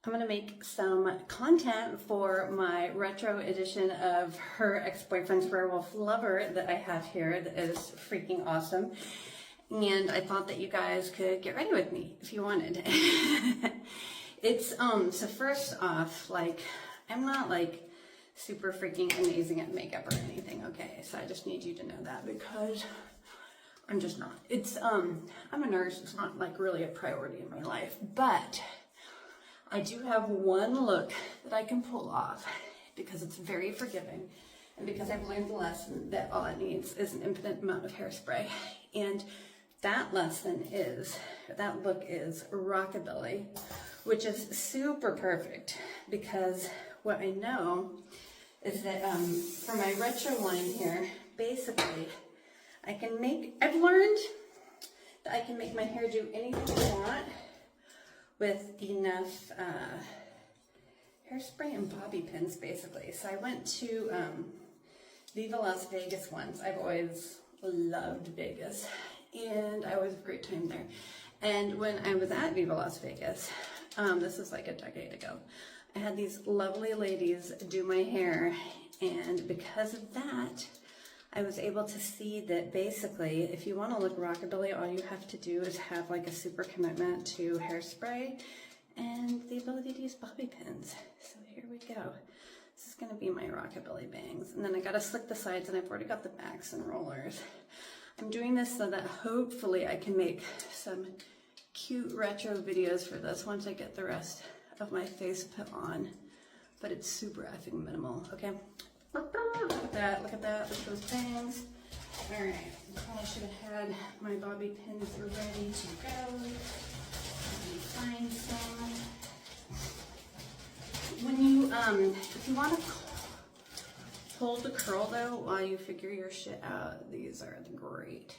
I'm gonna make some content for my retro edition of Her Ex-Boyfriend's Werewolf Lover that I have here that is freaking awesome. And I thought that you guys could get ready with me if you wanted. So first off, like, I'm not like super freaking amazing at makeup or anything, okay? So I just need you to know that because I'm just not. I'm a nurse, it's not like really a priority in my life, but I do have one look that I can pull off because it's very forgiving and because I've learned the lesson that all it needs is an infinite amount of hairspray. And that look is rockabilly, which is super perfect because what I know is that for my retro line here, basically, I've learned that I can make my hair do anything I want with enough hairspray and bobby pins, basically. So I went to Viva Las Vegas once. I've always loved Vegas, and I always have a great time there. And when I was at Viva Las Vegas, this was like a decade ago, I had these lovely ladies do my hair, and because of that, I was able to see that basically, if you want to look rockabilly, all you have to do is have like a super commitment to hairspray and the ability to use bobby pins. So here we go. This is going to be my rockabilly bangs. And then I got to slick the sides, and I've already got the backs and rollers. I'm doing this so that hopefully I can make some cute retro videos for this once I get the rest of my face put on. But it's super effing minimal, okay? Look at that, look at those bangs. All right, I probably should have had my bobby pins ready to go. Let me find some. When you, if you want to hold the curl though while you figure your shit out, these are great.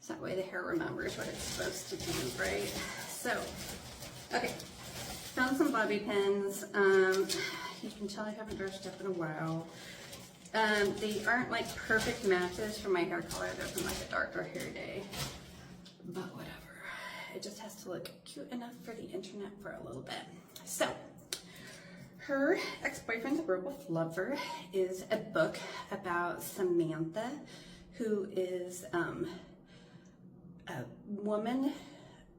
So that way the hair remembers what it's supposed to do, right? So, okay, found some bobby pins. You can tell I haven't dressed up in a while. They aren't like perfect matches for my hair color. They're from like a darker hair day, but whatever. It just has to look cute enough for the internet for a little bit. So, Her Ex-Boyfriend's Werewolf Lover is a book about Samantha, who is a woman.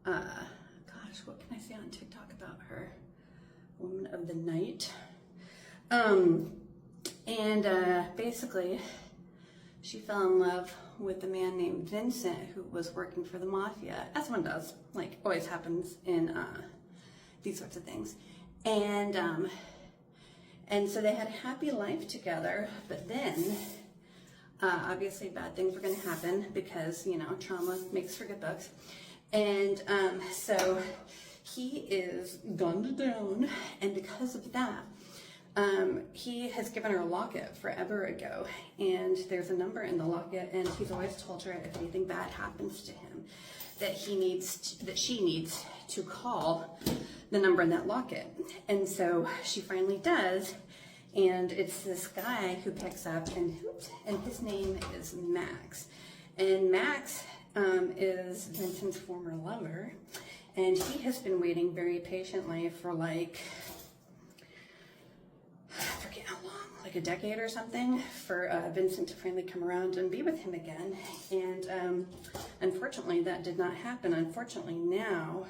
Gosh, what can I say on TikTok about her? Woman of the night. Basically, she fell in love with a man named Vincent who was working for the mafia, as one does, like always happens in these sorts of things. And so they had a happy life together, but then obviously bad things were going to happen because, you know, trauma makes for good books. And so he is gunned down, and because of that, he has given her a locket forever ago, and there's a number in the locket, and he's always told her if anything bad happens to him, that she needs to call the number in that locket. And so she finally does, and it's this guy who picks up, and his name is Max. And Max is Vincent's former lover, and he has been waiting very patiently for like, I forget how long, like a decade or something, for Vincent to finally come around and be with him again. And unfortunately, that did not happen. Unfortunately, now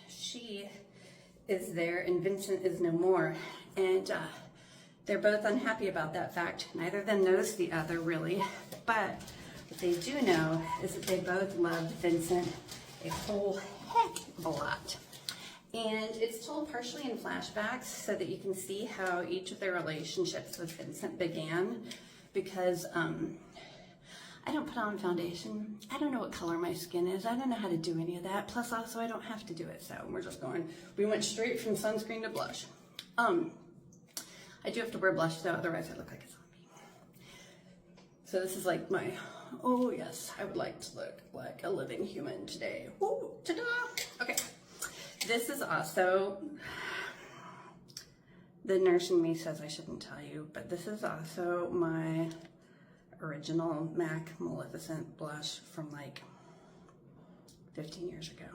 she is there and Vincent is no more. And they're both unhappy about that fact. Neither of them knows the other, really. But what they do know is that they both love Vincent a whole heck of a lot. And it's told partially in flashbacks so that you can see how each of their relationships with Vincent began, because I don't put on foundation. I don't know what color my skin is. I don't know how to do any of that. Plus, also, I don't have to do it. So we went straight from sunscreen to blush. I do have to wear blush though, otherwise I look like a zombie. So this is like my, oh yes, I would like to look like a living human today. Woo, ta-da! Okay. This is also, the nurse in me says I shouldn't tell you, but this is also my original MAC Maleficent blush from like 15 years ago.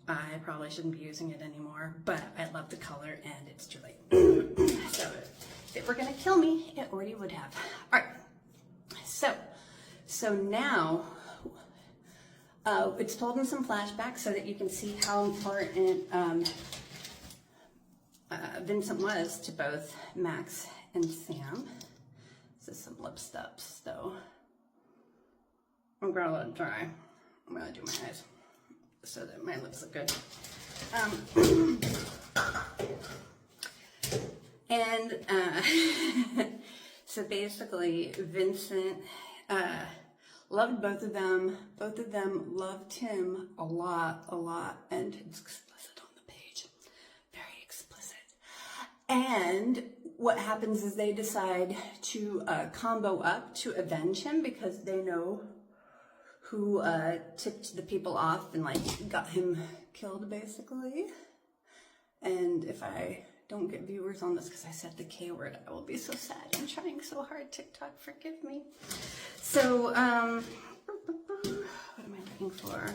I probably shouldn't be using it anymore, but I love the color and it's too late. So if it were gonna kill me, it already would have. All right, so now it's told in some flashbacks so that you can see how important Vincent was to both Max and Sam. This is some lip steps though. I'm gonna let it dry. I'm gonna do my eyes so that my lips look good. So basically Vincent loved both of them. Both of them loved him a lot, and it's explicit on the page. Very explicit. And what happens is they decide to combo up to avenge him because they know who tipped the people off and like got him killed basically. And if I don't get viewers on this because I said the K word, I will be so sad. I'm trying so hard, TikTok, forgive me. So, what am I looking for?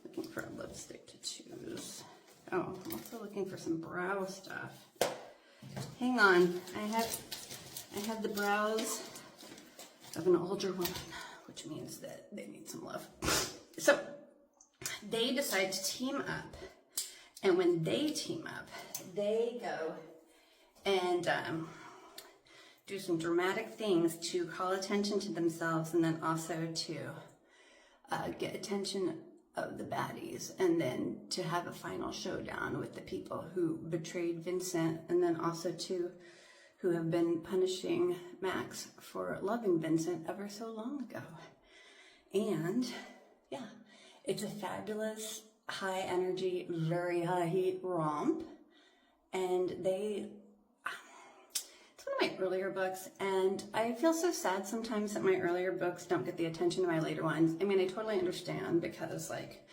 Looking for a lipstick to choose. Oh, I'm also looking for some brow stuff. Hang on, I have the brows of an older woman, which means that they need some love. So, they decide to team up. And when they team up, they go and do some dramatic things to call attention to themselves and then also to get attention of the baddies and then to have a final showdown with the people who betrayed Vincent and then also to who have been punishing Max for loving Vincent ever so long ago. And yeah, it's a fabulous, high energy, very high heat romp. And it's one of my earlier books, and I feel so sad sometimes that my earlier books don't get the attention of my later ones. I mean, I totally understand because like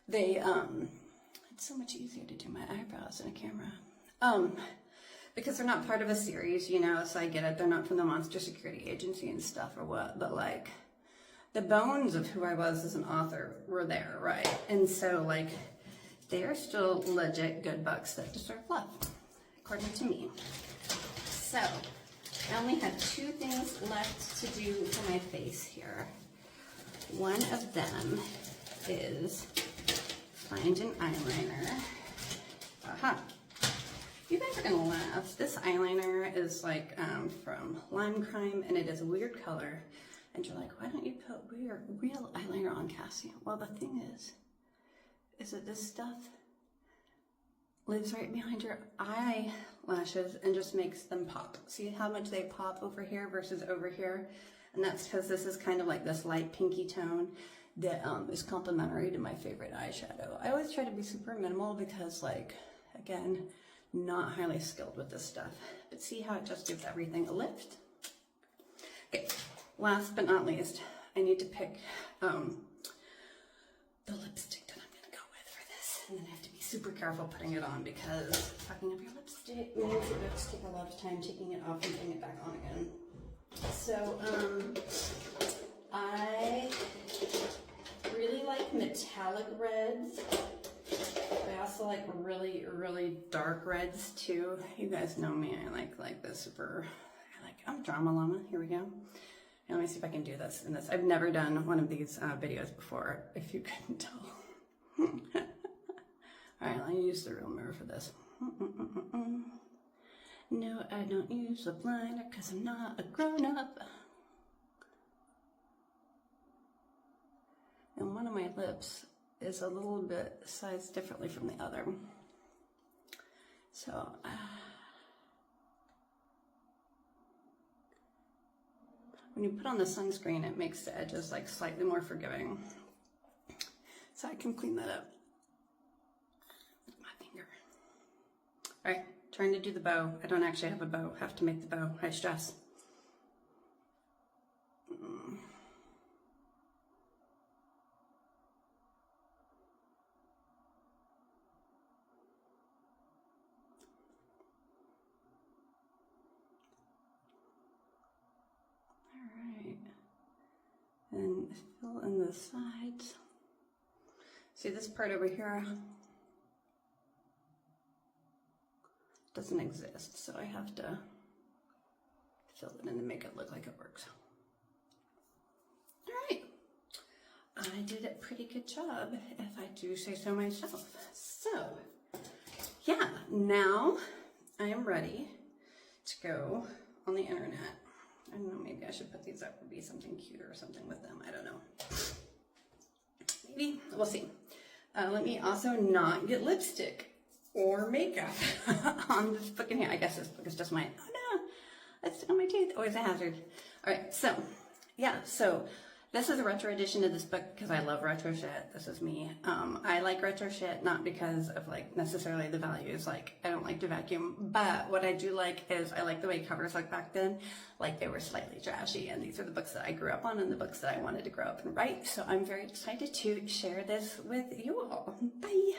it's so much easier to do my eyebrows in a camera. Because they're not part of a series, you know, so I get it. They're not from the Monster Security Agency and stuff or what, but like the bones of who I was as an author were there, right? And so like they are still legit good books that deserve love, according to me. So I only have 2 things left to do for my face here. One of them is find an eyeliner. Aha. You guys are gonna laugh. This eyeliner is like from Lime Crime, and it is a weird color. And you're like, why don't you put real eyeliner on, Cassie? Well, the thing is that this stuff lives right behind your eyelashes and just makes them pop. See how much they pop over here versus over here? And that's because this is kind of like this light pinky tone that is complementary to my favorite eyeshadow. I always try to be super minimal because, like, again, not highly skilled with this stuff. But see how it just gives everything a lift? Okay, last but not least, I need to pick the lipstick that I'm gonna go with for this. And then I have to be super careful putting it on because fucking up your lipstick means that you have to take a lot of time taking it off and putting it back on again. So, I really like metallic reds. I also like really, really dark reds too. You guys know me, I like the super, I'm Drama Llama, here we go. Let me see if I can do this in this. I've never done one of these videos before, if you couldn't tell. Alright, let me use the real mirror for this. No, I don't use a blinder because I'm not a grown-up. And one of my lips is a little bit sized differently from the other. So, when you put on the sunscreen, it makes the edges like slightly more forgiving. So I can clean that up with my finger. All right, trying to do the bow. I don't actually have a bow. Have to make the bow. High stress. And fill in the sides. See this part over here doesn't exist, so I have to fill it in to make it look like it works. All right, I did a pretty good job, if I do say so myself. So, yeah, now I am ready to go on the internet. I don't know, maybe I should put these up, would be something cute or something with them, I don't know. Maybe, we'll see. Let me also not get lipstick or makeup on this book in here. I guess this book is just mine. Oh no, that's on my teeth, always a hazard. All right, so, yeah, so this is a retro edition of this book because I love retro shit. This is me. I like retro shit not because of like necessarily the values. Like I don't like to vacuum, but what I do like is I like the way covers looked back then. Like they were slightly trashy, and these are the books that I grew up on and the books that I wanted to grow up and write. So I'm very excited to share this with you all. Bye.